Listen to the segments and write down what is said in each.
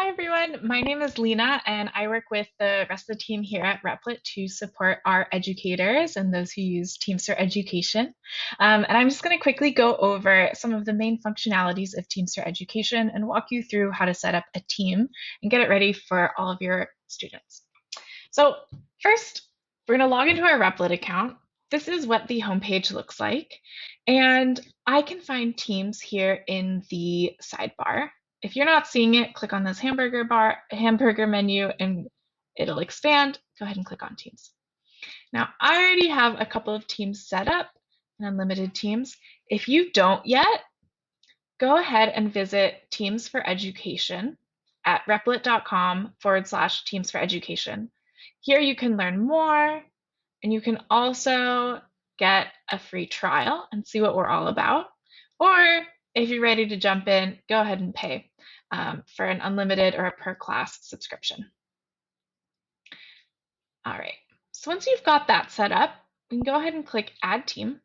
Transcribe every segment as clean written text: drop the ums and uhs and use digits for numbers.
Hi everyone, my name is Lena and I work with the rest of the team here at Replit to support our educators and those who use Teams for Education. And I'm just going to quickly go over some of the main functionalities of Teams for Education and walk you through how to set up a team and get it ready for all of your students. So first, we're going to log into our Replit account. This is what the homepage looks like. And I can find Teams here in the sidebar. If you're not seeing it, click on this hamburger menu and it'll expand. Go ahead and click on Teams. Now, I already have a couple of teams set up, and unlimited teams. If you don't yet, go ahead and visit Teams for Education at replit.com/Teams for Education. Here you can learn more, and you can also get a free trial and see what we're all about. Or if you're ready to jump in, go ahead and pay for an unlimited or a per class subscription. All right, so once you've got that set up, you can go ahead and click Add Team.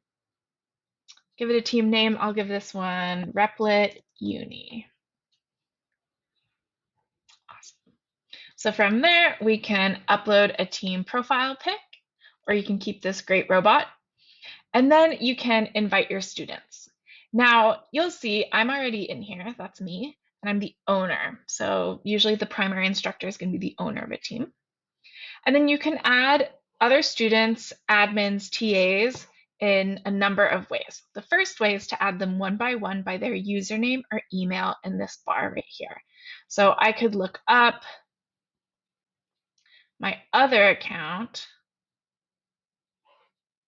Give it a team name. I'll give this one Replit Uni. Awesome. So from there, we can upload a team profile pic, or you can keep this great robot. And then you can invite your students. Now, you'll see I'm already in here. That's me, and I'm the owner. So usually the primary instructor is going to be the owner of a team. And then you can add other students, admins, TAs in a number of ways. The first way is to add them one by their username or email in this bar right here. So I could look up my other account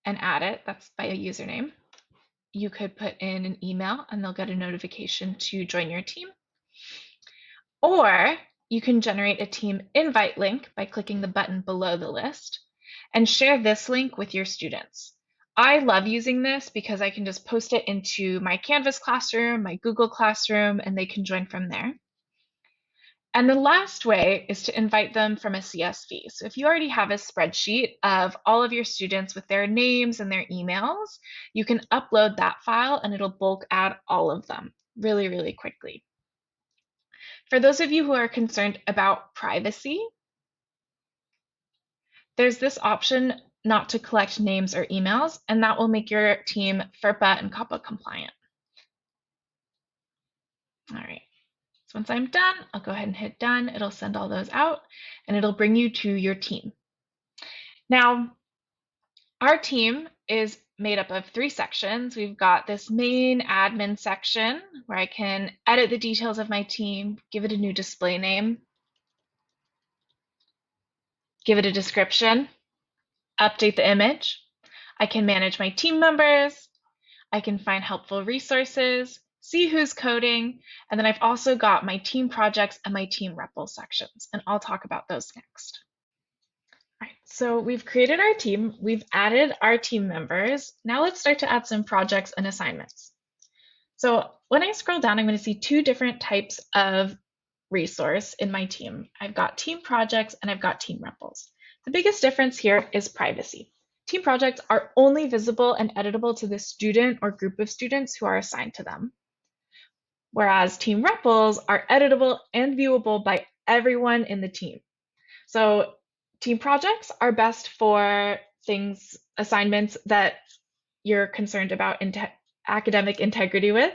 and add it. That's by a username. You could put in an email and they'll get a notification to join your team. Or you can generate a team invite link by clicking the button below the list and share this link with your students. I love using this because I can just post it into my Canvas classroom, my Google Classroom, and they can join from there. And the last way is to invite them from a CSV. So if you already have a spreadsheet of all of your students with their names and their emails, you can upload that file and it'll bulk add all of them really, really quickly. For those of you who are concerned about privacy, there's this option not to collect names or emails, and that will make your team FERPA and COPPA compliant. All right. So once I'm done, I'll go ahead and hit done. It'll send all those out and it'll bring you to your team. Now, our team is made up of 3 sections. We've got this main admin section where I can edit the details of my team, give it a new display name, give it a description, update the image. I can manage my team members. I can find helpful resources, see who's coding, and then I've also got my team projects and my Team Repls sections, and I'll talk about those next. All right, so we've created our team, we've added our team members. Now let's start to add some projects and assignments. So when I scroll down, I'm going to see 2 different types of resource in my team. I've got team projects and I've got Team Repls. The biggest difference here is privacy. Team projects are only visible and editable to the student or group of students who are assigned to them, whereas Team Repls are editable and viewable by everyone in the team. So team projects are best for assignments that you're concerned about academic integrity with,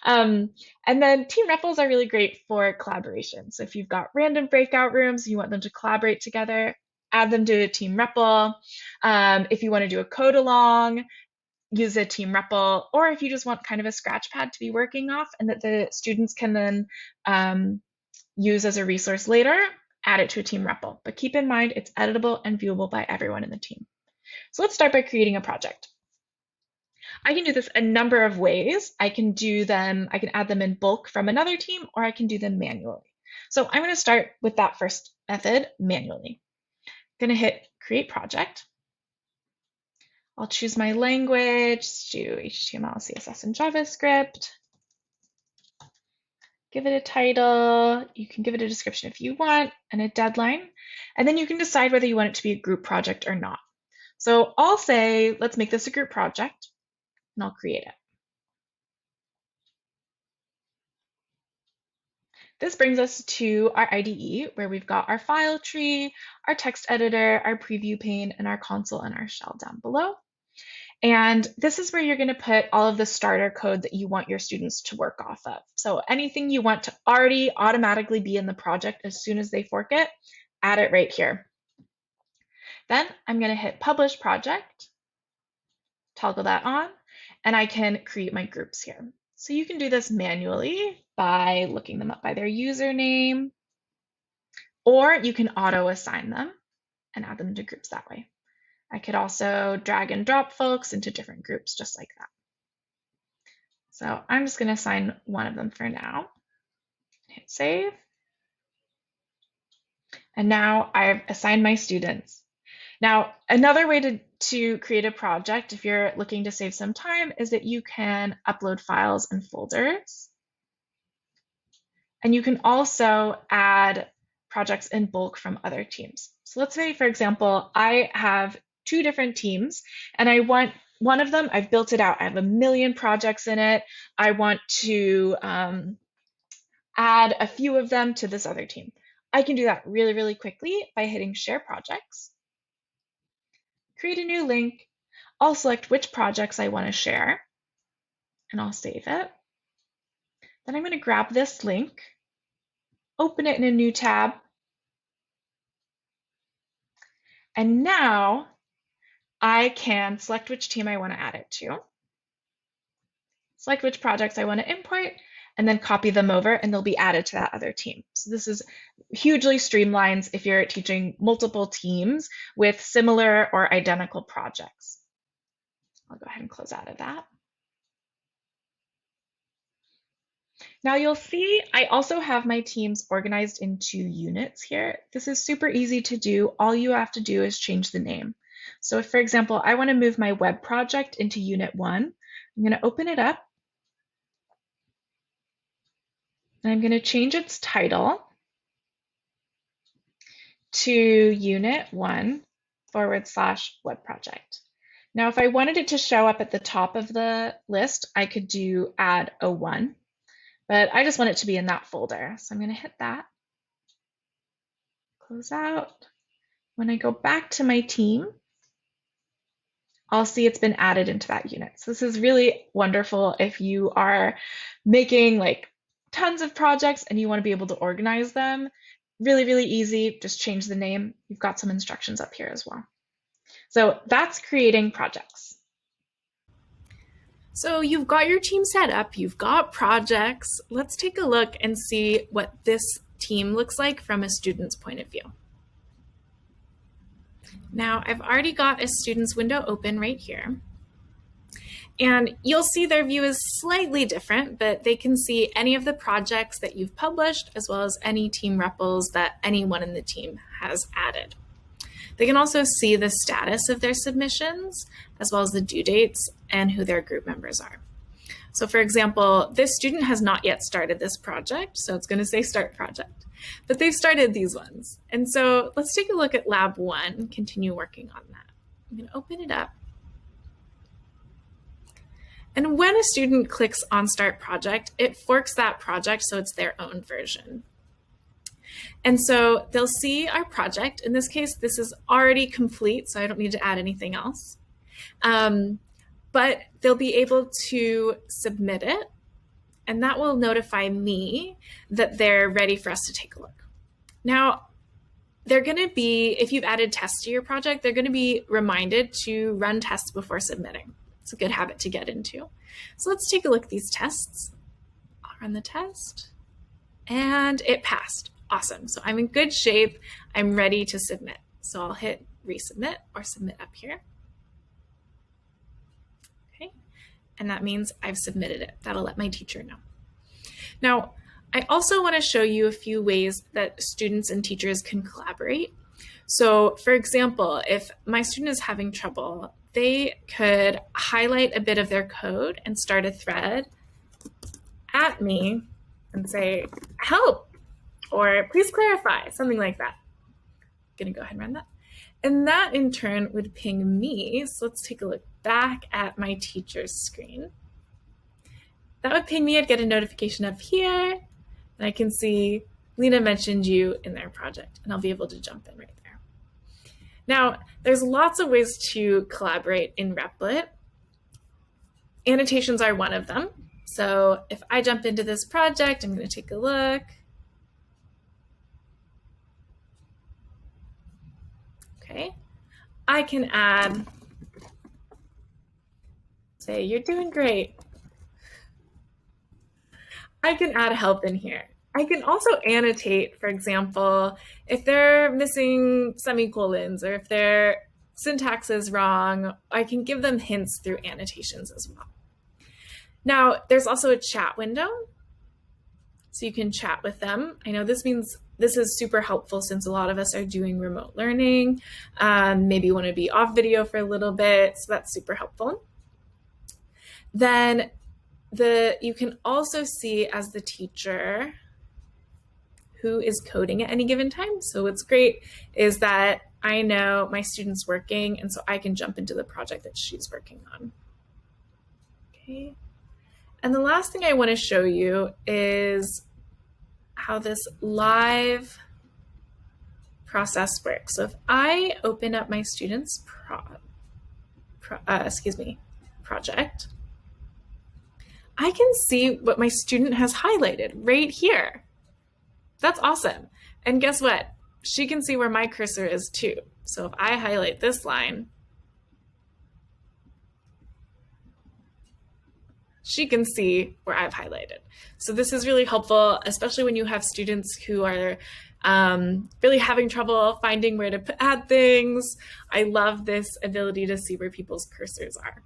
and then Team Repls are really great for collaboration. So if you've got random breakout rooms, you want them to collaborate together, add them to a Team Repl. If you want to do a code along, use a Team Repl, or if you just want kind of a scratch pad to be working off and that the students can then use as a resource later, add it to a Team Repl. But keep in mind, it's editable and viewable by everyone in the team. So let's start by creating a project. I can do this a number of ways. I can add them in bulk from another team, or I can do them manually. So I'm going to start with that first method manually. I'm going to hit Create Project. I'll choose my language, do HTML, CSS, and JavaScript. Give it a title. You can give it a description if you want, and a deadline. And then you can decide whether you want it to be a group project or not. So I'll say, let's make this a group project, and I'll create it. This brings us to our IDE, where we've got our file tree, our text editor, our preview pane, and our console and our shell down below. And this is where you're going to put all of the starter code that you want your students to work off of. So anything you want to already automatically be in the project as soon as they fork it, add it right here. Then I'm going to hit Publish Project, toggle that on, and I can create my groups here. So you can do this manually by looking them up by their username, or you can auto-assign them and add them to groups that way. I could also drag and drop folks into different groups just like that. So I'm just going to assign one of them for now. Hit save. And now I've assigned my students. Now, another way to create a project, if you're looking to save some time, is that you can upload files and folders. And you can also add projects in bulk from other teams. So let's say, for example, I have 2 different teams, and I want one of them, I've built it out. I have 1 million projects in it. I want to add a few of them to this other team. I can do that really, really quickly by hitting Share Projects. Create a new link. I'll select which projects I want to share, and I'll save it. Then I'm going to grab this link, open it in a new tab, and now I can select which team I want to add it to, select which projects I want to import, and then copy them over, and they'll be added to that other team. So this is hugely streamlines if you're teaching multiple teams with similar or identical projects. I'll go ahead and close out of that. Now you'll see I also have my teams organized into units here. This is super easy to do. All you have to do is change the name. So if, for example, I want to move my web project into unit 1, I'm going to open it up. And I'm going to change its title to unit 1/web project. Now, if I wanted it to show up at the top of the list, I could do add a 1, but I just want it to be in that folder. So I'm going to hit that, close out. When I go back to my team, I'll see it's been added into that unit. So this is really wonderful if you are making like tons of projects and you want to be able to organize them. Really, really easy. Just change the name. You've got some instructions up here as well. So that's creating projects. So you've got your team set up, you've got projects. Let's take a look and see what this team looks like from a student's point of view. Now, I've already got a student's window open right here. And you'll see their view is slightly different, but they can see any of the projects that you've published, as well as any Team Repls that anyone in the team has added. They can also see the status of their submissions, as well as the due dates and who their group members are. So for example, this student has not yet started this project, so it's going to say Start Project, but they've started these ones. And so let's take a look at Lab 1 and continue working on that. I'm going to open it up. And when a student clicks on Start Project, it forks that project so it's their own version. And so they'll see our project. In this case, this is already complete, so I don't need to add anything else. But they'll be able to submit it, and that will notify me that they're ready for us to take a look. Now, they're going to be, if you've added tests to your project, they're going to be reminded to run tests before submitting. It's a good habit to get into. So let's take a look at these tests. I'll run the test, and it passed. Awesome. So I'm in good shape. I'm ready to submit. So I'll hit resubmit or submit up here. Okay. And that means I've submitted it. That'll let my teacher know. Now, I also want to show you a few ways that students and teachers can collaborate. So for example, if my student is having trouble, they could highlight a bit of their code and start a thread at me and say, help, or please clarify, something like that. I'm gonna go ahead and run that. And that in turn would ping me. So let's take a look back at my teacher's screen. That would ping me. I'd get a notification up here And I can see Lena mentioned you in their project, and I'll be able to jump in right there. Now, there's lots of ways to collaborate in Replit. Annotations are one of them. So if I jump into this project, I'm going to take a look. Okay, I can add, say, you're doing great. I can add help in here. I can also annotate, for example, if they're missing semicolons or if their syntax is wrong, I can give them hints through annotations as well. Now, there's also a chat window, so you can chat with them. I know this means this is super helpful since a lot of us are doing remote learning. Maybe you want to be off video for a little bit, so that's super helpful. Then you can also see as the teacher who is coding at any given time. So what's great is that I know my student's working, and so I can jump into the project that she's working on. Okay. And the last thing I want to show you is how this live process works. So if I open up my student's project, I can see what my student has highlighted right here. That's awesome. And guess what? She can see where my cursor is too. So if I highlight this line, she can see where I've highlighted. So this is really helpful, especially when you have students who are really having trouble finding where to add things. I love this ability to see where people's cursors are.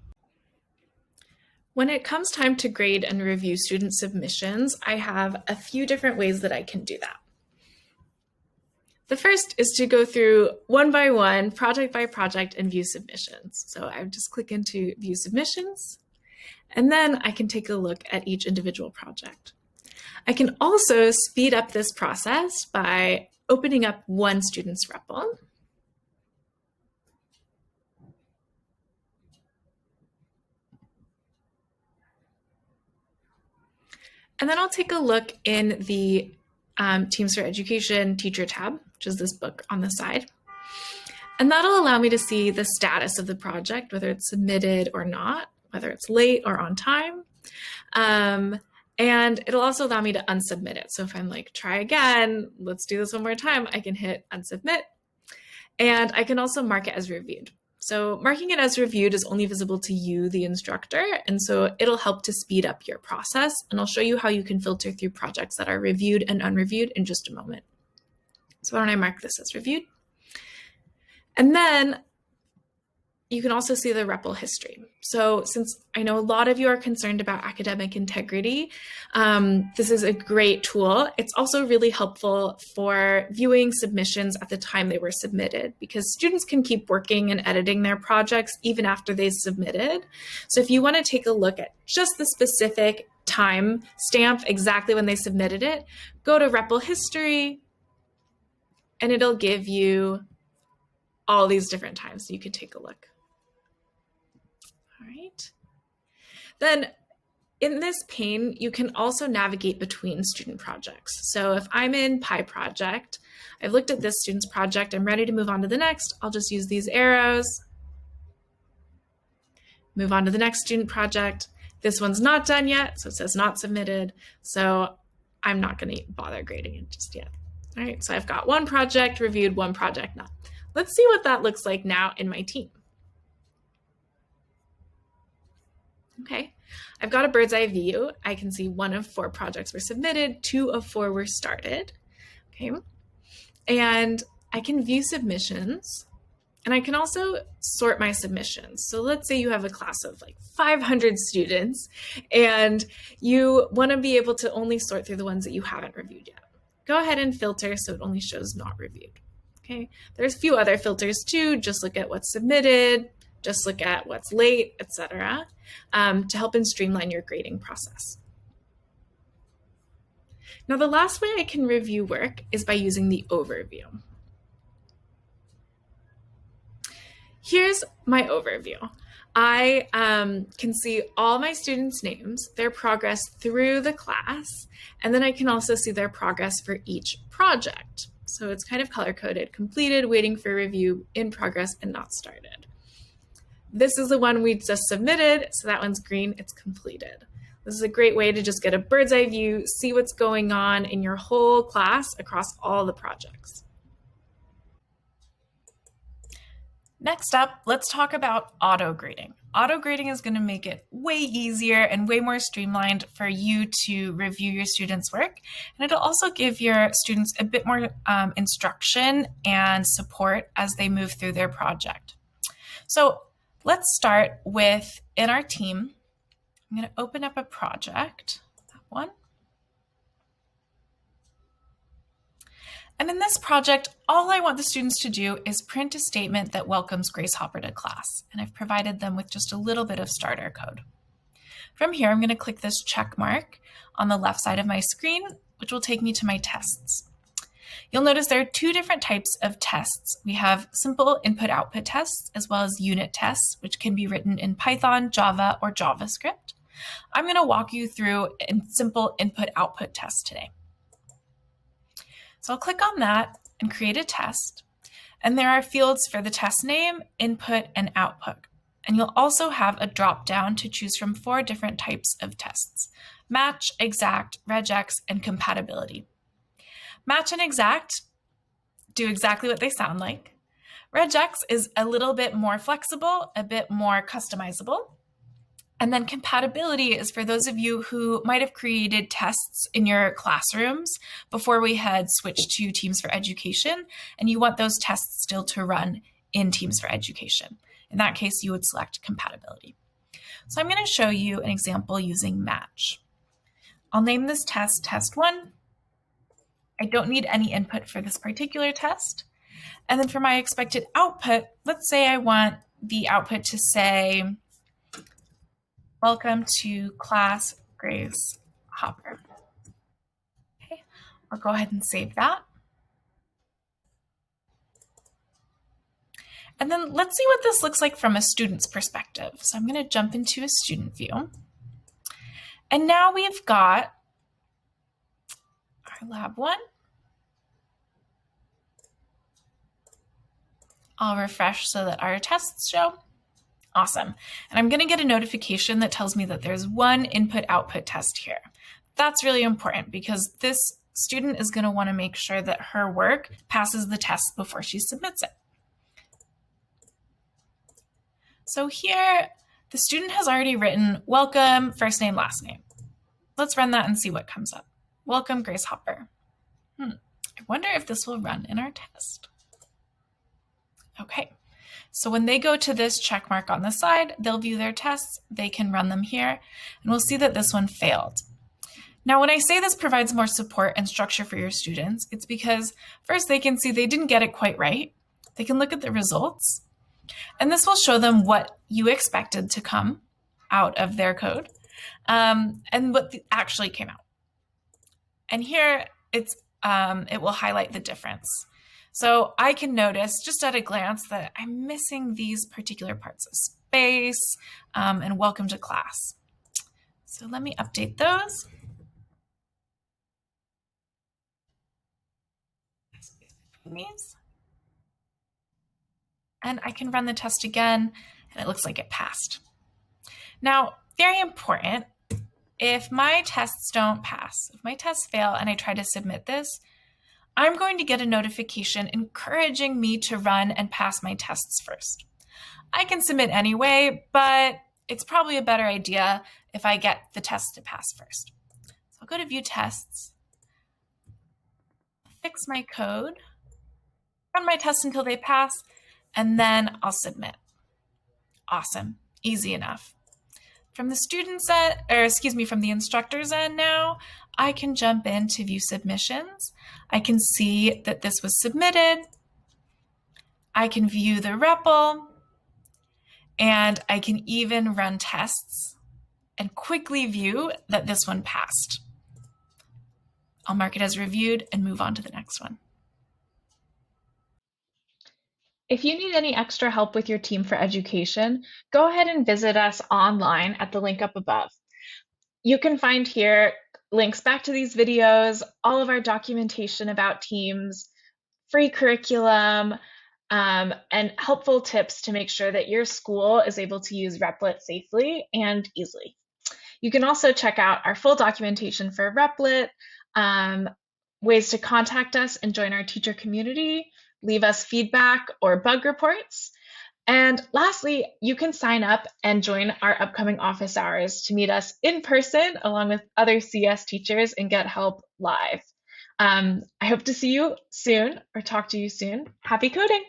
When it comes time to grade and review student submissions, I have a few different ways that I can do that. The first is to go through one by one, project by project, and view submissions. So I would just click into view submissions, and then I can take a look at each individual project. I can also speed up this process by opening up one student's REPL. And then I'll take a look in the Teams for Education teacher tab, which is this book on the side. And that'll allow me to see the status of the project, whether it's submitted or not, whether it's late or on time. And it'll also allow me to unsubmit it. So if I'm like, try again, let's do this one more time, I can hit unsubmit. And I can also mark it as reviewed. So marking it as reviewed is only visible to you, the instructor, and so it'll help to speed up your process. And I'll show you how you can filter through projects that are reviewed and unreviewed in just a moment. So why don't I mark this as reviewed? And then you can also see the REPL history. So since I know a lot of you are concerned about academic integrity, this is a great tool. It's also really helpful for viewing submissions at the time they were submitted, because students can keep working and editing their projects even after they submitted. So if you want to take a look at just the specific time stamp, exactly when they submitted it, go to REPL history, and it'll give you all these different times so you can take a look. All right. Then in this pane, you can also navigate between student projects. So if I'm in Pi project, I've looked at this student's project, I'm ready to move on to the next, I'll just use these arrows, move on to the next student project. This one's not done yet, so it says not submitted. So I'm not going to bother grading it just yet. All right, so I've got one project reviewed, one project not. Let's see what that looks like now in my team. Okay, I've got a bird's eye view. I can see 1 of 4 projects were submitted, 2 of 4 were started. Okay, and I can view submissions, and I can also sort my submissions. So let's say you have a class of like 500 students, and you want to be able to only sort through the ones that you haven't reviewed yet. Go ahead and filter so it only shows not reviewed. Okay, there's a few other filters too. Just look at what's submitted, just look at what's late, etc., to help and streamline your grading process. Now, the last way I can review work is by using the overview. Here's my overview. I can see all my students' names, their progress through the class, and then I can also see their progress for each project. So it's kind of color-coded: completed, waiting for review, in progress, and not started. This is the one we just submitted, so that one's green, it's completed. This is a great way to just get a bird's eye view, see what's going on in your whole class across all the projects. Next up, let's talk about auto-grading. Auto-grading is going to make it way easier and way more streamlined for you to review your students' work. And it'll also give your students a bit more instruction and support as they move through their project. So let's start with, in our team, I'm going to open up a project, that one. And in this project, all I want the students to do is print a statement that welcomes Grace Hopper to class. And I've provided them with just a little bit of starter code. From here, I'm going to click this check mark on the left side of my screen, which will take me to my tests. You'll notice there are two different types of tests. We have simple input-output tests, as well as unit tests, which can be written in Python, Java, or JavaScript. I'm going to walk you through a simple input-output test today. So I'll click on that and create a test. And there are fields for the test name, input, and output. And you'll also have a drop-down to choose from 4 different types of tests: match, exact, regex, and compatibility. Match and exact do exactly what they sound like. Regex is a little bit more flexible, a bit more customizable. And then compatibility is for those of you who might have created tests in your classrooms before we had switched to Teams for Education, and you want those tests still to run in Teams for Education. In that case, you would select compatibility. So I'm going to show you an example using match. I'll name this test Test 1. I don't need any input for this particular test. And then for my expected output, let's say I want the output to say, "Welcome to class, Grace Hopper." Okay, I'll go ahead and save that. And then let's see what this looks like from a student's perspective. So I'm going to jump into a student view. And now we've got our lab 1. I'll refresh so that our tests show. Awesome. And I'm going to get a notification that tells me that there's one input-output test here. That's really important because this student is going to want to make sure that her work passes the test before she submits it. So here, the student has already written welcome, first name, last name. Let's run that and see what comes up. Welcome, Grace Hopper. I wonder if this will run in our test. Okay. So when they go to this check mark on the side, they'll view their tests, they can run them here, and we'll see that this one failed. Now, when I say this provides more support and structure for your students, it's because first they can see they didn't get it quite right. They can look at the results, and this will show them what you expected to come out of their code and what actually came out. And here it will highlight the difference. So I can notice just at a glance that I'm missing these particular parts of space and welcome to class. So let me update those. And I can run the test again, and it looks like it passed. Now, very important, if my tests don't pass, if my tests fail and I try to submit this, I'm going to get a notification encouraging me to run and pass my tests first. I can submit anyway, but it's probably a better idea if I get the test to pass first. So I'll go to View Tests, fix my code, run my tests until they pass, and then I'll submit. Awesome, easy enough. From the student's end, from the instructor's end now, I can jump in to view submissions. I can see that this was submitted. I can view the REPL, and I can even run tests and quickly view that this one passed. I'll mark it as reviewed and move on to the next one. If you need any extra help with your Team for Education, go ahead and visit us online at the link up above. You can find here links back to these videos, all of our documentation about teams, free curriculum, and helpful tips to make sure that your school is able to use Replit safely and easily. You can also check out our full documentation for Replit, ways to contact us and join our teacher community, leave us feedback or bug reports. And lastly, you can sign up and join our upcoming office hours to meet us in person along with other CS teachers and get help live. I hope to see you soon or talk to you soon. Happy coding!